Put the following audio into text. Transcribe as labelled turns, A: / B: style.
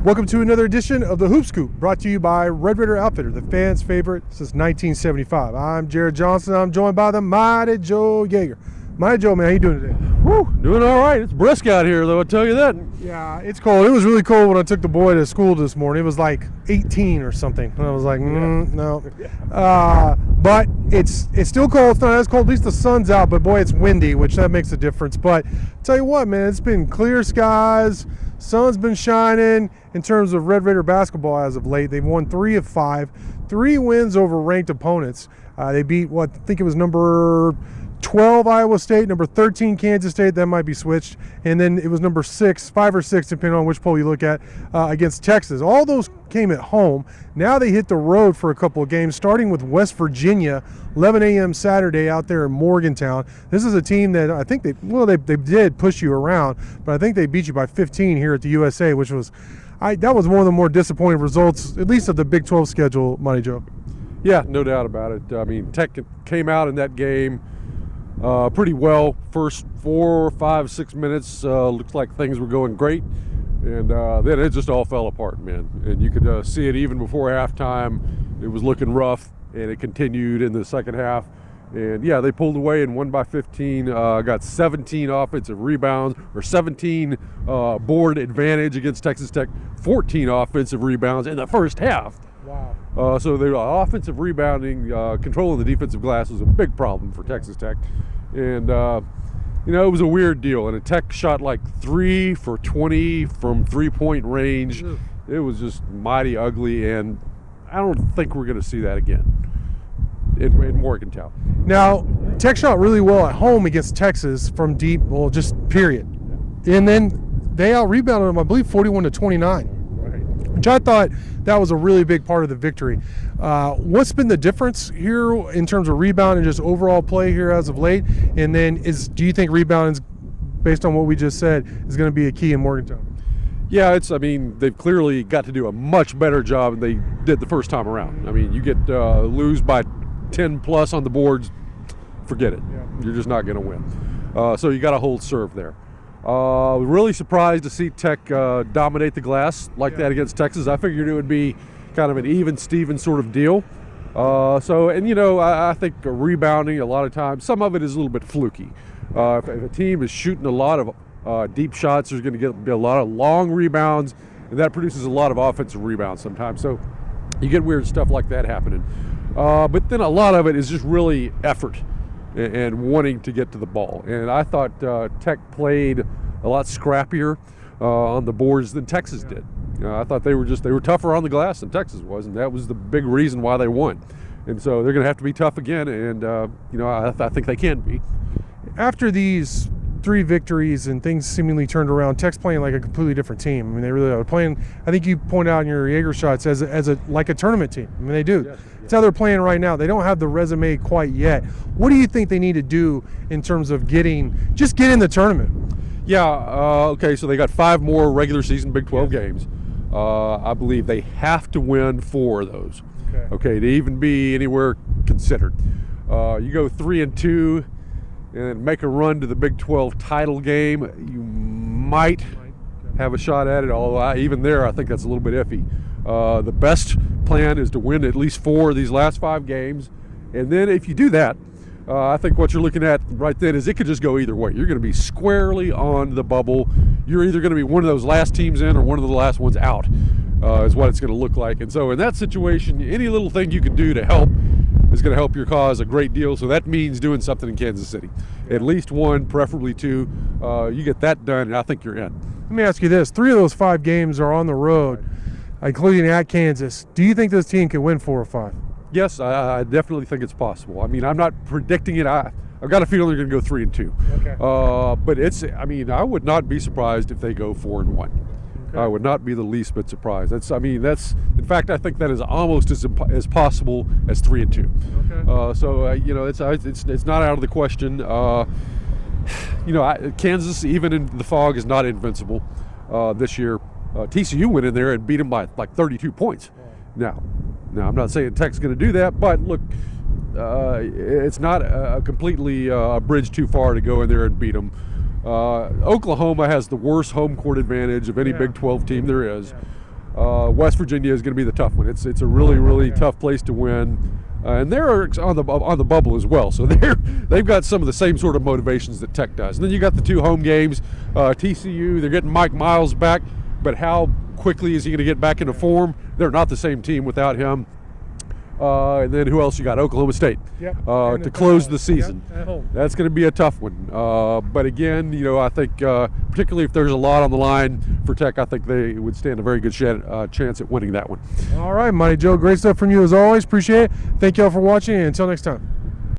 A: Welcome to another edition of the Hoop Scoop, brought to you by Red Raider Outfitter, the fans' favorite since 1975. I'm Jared Johnson. I'm joined by the mighty Joe Yeager. Mighty Joe, man, how you doing today?
B: Whew, doing all right. It's brisk out here, though, I'll tell you that.
A: Yeah, it's cold. It was really cold when I took the boy to school this morning. It was like 18 or something. And I was like, no. But it's still cold. It's not as cold. At least the sun's out, but boy, it's windy, which that makes a difference. But tell you what, man, it's been clear skies. Sun's been shining in terms of Red Raider basketball as of late. They've won 3 of 5, 3 wins over ranked opponents. They beat, I think it was number 12 Iowa State, number 13 Kansas State, that might be switched, and then it was number 6, 5 or 6, depending on which poll you look at, against Texas. All those came at home. Now they hit the road for a couple of games, starting with West Virginia, 11 a.m. Saturday out there in Morgantown. This is a team that I think they did push you around, but I think they beat you by 15 here at the USA, which was, that was one of the more disappointing results, at least of the Big 12 schedule, Money Joe.
B: Yeah, no doubt about it. I mean, Tech came out in that game pretty well. First 4, 5, 6 minutes, looks like things were going great, and then it just all fell apart, man. And you could see it even before halftime. It was looking rough, and it continued in the second half. And yeah, they pulled away and won by 15. Got 17 offensive rebounds, or 17 board advantage against Texas Tech. 14 offensive rebounds in the first half.
A: Wow.
B: So the offensive rebounding, controlling the defensive glass was a big problem for Texas Tech. And, it was a weird deal. And Tech shot like 3 for 20 from three-point range. It was just mighty ugly, and I don't think we're going to see that again in Morgantown.
A: Now, Tech shot really well at home against Texas from deep, well, just period. And then they out-rebounded them, I believe, 41-29. Which I thought that was a really big part of the victory. What's been the difference here in terms of rebound and just overall play here as of late? And then do you think rebounding, based on what we just said, is going to be a key in Morgantown?
B: Yeah, they've clearly got to do a much better job than they did the first time around. I mean, you get lose by 10 plus on the boards, forget it. Yeah. You're just not going to win. So you got to hold serve there. Really surprised to see Tech dominate the glass like that against Texas. I figured it would be kind of an even-Steven sort of deal. I think rebounding a lot of times, some of it is a little bit fluky. If a team is shooting a lot of deep shots, there's going to be a lot of long rebounds, and that produces a lot of offensive rebounds sometimes. So you get weird stuff like that happening. But then a lot of it is just really effort and wanting to get to the ball. And I thought Tech played a lot scrappier on the boards than Texas did. I thought they were tougher on the glass than Texas was, and that was the big reason why they won. And so they're going to have to be tough again, and I think they can be.
A: After these 3 victories and things seemingly turned around, Tech's playing like a completely different team. I mean, they really are playing. I think you pointed out in your Jaeger shots as a tournament team. I mean, they do. Yes. It's how they're playing right now. They don't have the resume quite yet. What do you think they need to do in terms of get in the tournament?
B: Yeah. Okay. So they got 5 more regular season Big 12 games. I believe they have to win 4 of those. Okay. To even be anywhere considered. You go 3-2. And make a run to the Big 12 title game, you might have a shot at it, although even there I think that's a little bit iffy. The best plan is to win at least 4 of these last 5 games, and then if you do that, I think what you're looking at right then is it could just go either way. You're going to be squarely on the bubble. You're either going to be one of those last teams in or one of the last ones out, is what it's going to look like. And so in that situation, any little thing you can do to help is going to help your cause a great deal. So that means doing something in Kansas City. At least 1, preferably 2. You get that done, and I think you're in.
A: Let me ask you this. 3 of those 5 games are on the road, including at Kansas. Do you think this team can win 4 or 5?
B: Yes, I definitely think it's possible. I mean, I'm not predicting it. I've got a feeling they're going to go 3-2.
A: Okay.
B: But I would not be surprised if they go 4-1. Okay. I would not be the least bit surprised. In fact, I think that is almost as possible as 3-2.
A: Okay.
B: It's not out of the question. Kansas, even in the fog, is not invincible this year. TCU went in there and beat them by like 32 points. Now, I'm not saying Tech's going to do that, but look, it's not a completely a bridge too far to go in there and beat them. Oklahoma has the worst home court advantage of any Big 12 team there is. West Virginia is going to be the tough one. It's a really tough place to win, and they're on the bubble as well. So they've got some of the same sort of motivations that Tech does. And then you got the 2 home games. TCU, they're getting Mike Miles back, but how quickly is he going to get back into form? They're not the same team without him. And then who else you got? Oklahoma State to close the season.
A: Yep, at home.
B: That's going to be a tough one. But again, I think particularly if there's a lot on the line for Tech, I think they would stand a very good chance at winning that one.
A: All right, Monty Joe, great stuff from you as always. Appreciate it. Thank you all for watching, and until next time.